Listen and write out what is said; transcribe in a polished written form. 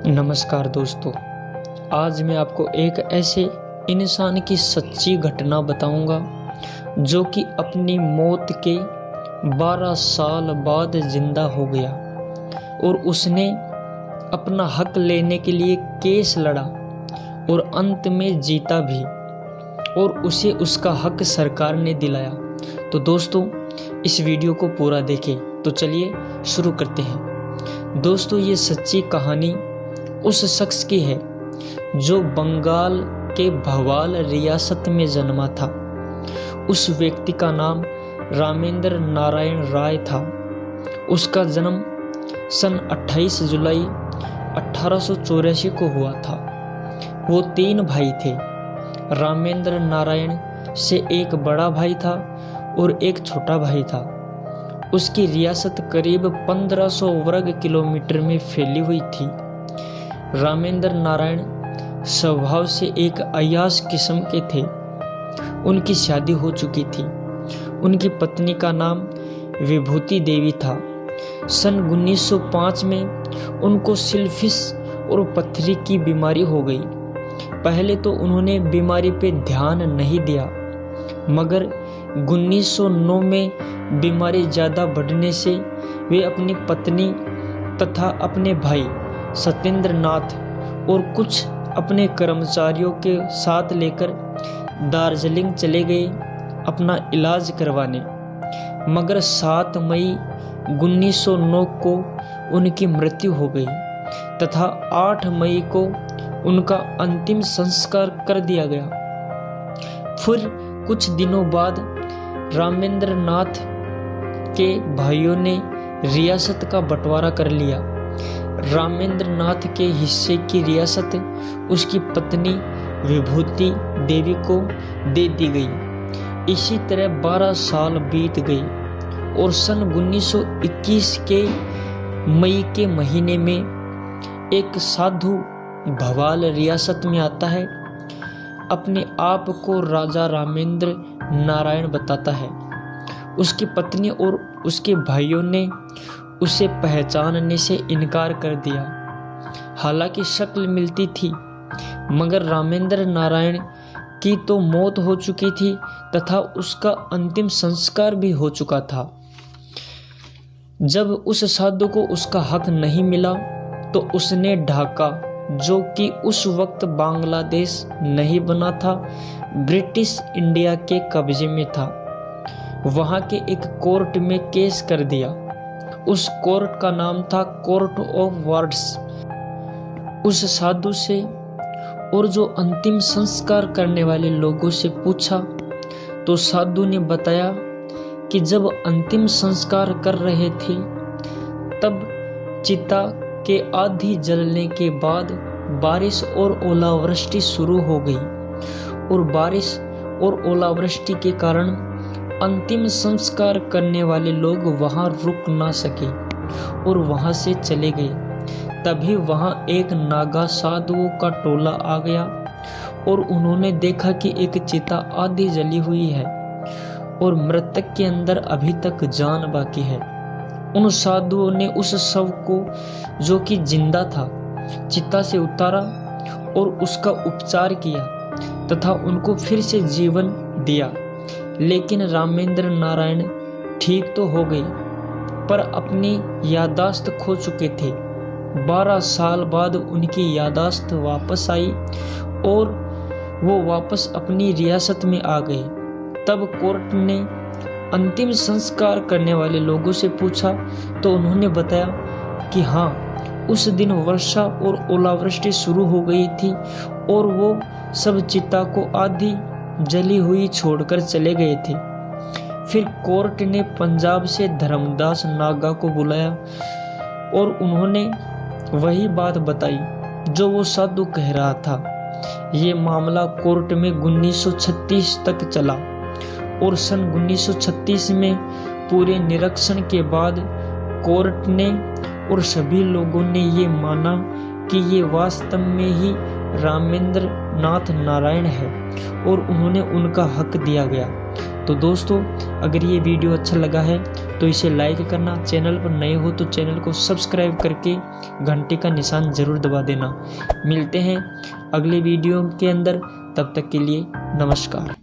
नमस्कार दोस्तों, आज मैं आपको एक ऐसे इंसान की सच्ची घटना बताऊंगा जो कि अपनी मौत के 12 साल बाद जिंदा हो गया और उसने अपना हक लेने के लिए केस लड़ा और अंत में जीता भी और उसे उसका हक सरकार ने दिलाया। तो दोस्तों, इस वीडियो को पूरा देखें। तो चलिए शुरू करते हैं। दोस्तों, ये सच्ची कहानी उस शख्स की है जो बंगाल के भवाल रियासत में जन्मा था। उस व्यक्ति का नाम रामेंद्र नारायण राय था। उसका जन्म सन 28 जुलाई 1884 को हुआ था। वो 3 भाई थे। रामेंद्र नारायण से एक बड़ा भाई था और एक छोटा भाई था। उसकी रियासत करीब 1500 वर्ग किलोमीटर में फैली हुई थी। रामेंद्र नारायण स्वभाव से एक अय्याश किस्म के थे। उनकी शादी हो चुकी थी। उनकी पत्नी का नाम विभूति देवी था। सन 1905 में उनको सिल्फिस और पथरी की बीमारी हो गई। पहले तो उन्होंने बीमारी पे ध्यान नहीं दिया, मगर 1909 में बीमारी ज़्यादा बढ़ने से वे अपनी पत्नी तथा अपने भाई सत्येंद्र नाथ और कुछ अपने कर्मचारियों के साथ लेकर दार्जिलिंग चले गए अपना इलाज करवाने। मगर 7 मई 1909 को उनकी मृत्यु हो गई तथा 8 मई को उनका अंतिम संस्कार कर दिया गया। फिर कुछ दिनों बाद रामेंद्र नाथ के भाइयों ने रियासत का बंटवारा कर लिया। रामेंद्र नाथ के हिस्से की रियासत उसकी पत्नी विभूति देवी को दे दी गई। इसी तरह 12 साल बीत गए और सन 1921 के मई के महीने में एक साधु भवाल रियासत में आता है। अपने आप को राजा रामेंद्र नारायण बताता है। उसकी पत्नी और उसके भाइयों ने उसे पहचानने से इनकार कर दिया। हालांकि शक्ल मिलती थी, मगर रामेंद्र नारायण की तो मौत हो चुकी थी तथा उसका अंतिम संस्कार भी हो चुका था। जब उस साधु को उसका हक नहीं मिला तो उसने ढाका, जो कि उस वक्त बांग्लादेश नहीं बना था, ब्रिटिश इंडिया के कब्जे में था, वहां के एक कोर्ट में केस कर दिया। उस कोर्ट का नाम था कोर्ट ऑफ वार्ड्स। उस साधु से और जो अंतिम संस्कार करने वाले लोगों से पूछा तो साधु ने बताया कि जब अंतिम संस्कार कर रहे थे तब चिता के आधी जलने के बाद बारिश और ओलावृष्टि शुरू हो गई और बारिश और ओलावृष्टि के कारण अंतिम संस्कार करने वाले लोग वहां रुक ना सके और वहां से चले गए। तभी वहां एक नागा साधुओं का टोला आ गया और उन्होंने देखा कि एक चिता आधी जली हुई है और मृतक के अंदर अभी तक जान बाकी है। उन साधुओं ने उस शव को, जो कि जिंदा था, चिता से उतारा और उसका उपचार किया तथा उनको फिर से जीवन दिया। लेकिन रामेंद्र नारायण ठीक तो हो गए, पर अपनी यादाश्त खो चुके थे। 12 साल बाद उनकी यादाश्त वापस आई और वो वापस अपनी रियासत में आ गए। तब कोर्ट ने अंतिम संस्कार करने वाले लोगों से पूछा तो उन्होंने बताया कि हाँ, उस दिन वर्षा और ओलावृष्टि शुरू हो गई थी और वो सब चिता को आधी जली हुई छोड़कर चले गए थे। फिर कोर्ट ने पंजाब से धर्मदास नागा को बुलाया और उन्होंने वही बात बताई जो वो साधु कह रहा था। ये मामला कोर्ट में 1936 तक चला और सन 1936 में पूरे निरीक्षण के बाद कोर्ट ने और सभी लोगों ने ये माना कि ये वास्तव में ही रामेंद्र नाथ नारायण है और उन्होंने उनका हक दिया गया। तो दोस्तों अगर ये वीडियो अच्छा लगा है तो इसे लाइक करना, चैनल पर नए हो तो चैनल को सब्सक्राइब करके घंटे का निशान ज़रूर दबा देना। मिलते हैं अगले वीडियो के अंदर, तब तक के लिए नमस्कार।